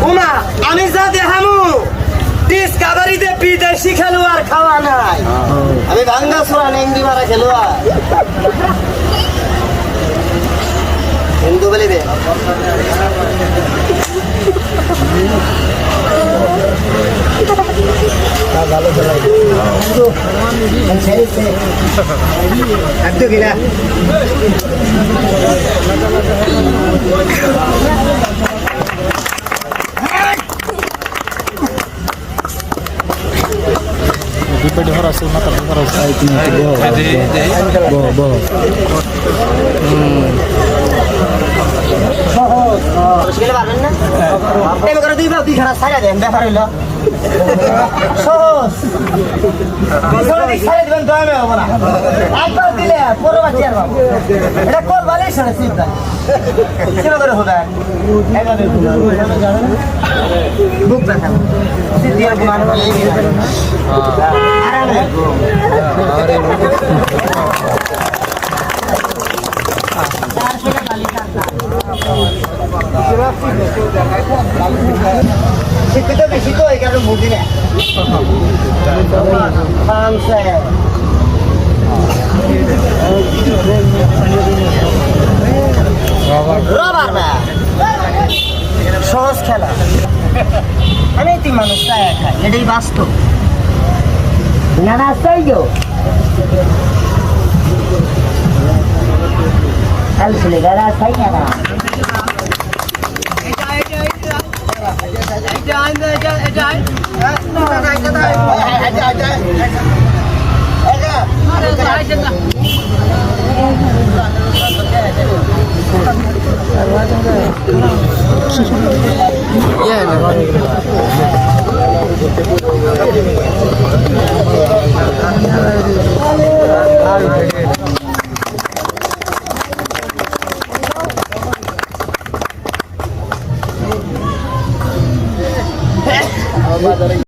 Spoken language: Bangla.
উমা আমি যা দেখামু ডিসকাভারিতে বিদেশি খেলোয়াড় খাওয়া নাই, আমি ভাঙ্গা ছোড়া নেংদি মারা খেলোয়াড় হিন্দু বলিবে। একটু কিনা Dipede horas eu matar horas aí que não boa boa boa মুশকিলে পারবেন না এমন করে দুই দুই খানা ছাড়া দেন ব্যাপার হইল সহজ পিছনে দিক ছাড়া দিবেন দমে হবে না একবার দিলে পরে বাঁচি আর বাবু এটা কল বালে সাড়ে চিন্তা কিভাবে করে হবে এইভাবে বুক ব্যথা সিদ্ধিয়া গুণানো আরামে শিক্ষিত বেশি তো এই কারণে বুঝি না রবার না সহজ খেলা অনেক মানুষ তাই খায় এটাই বাস্তব না না তাই গো ছেলে গাড়া খাই না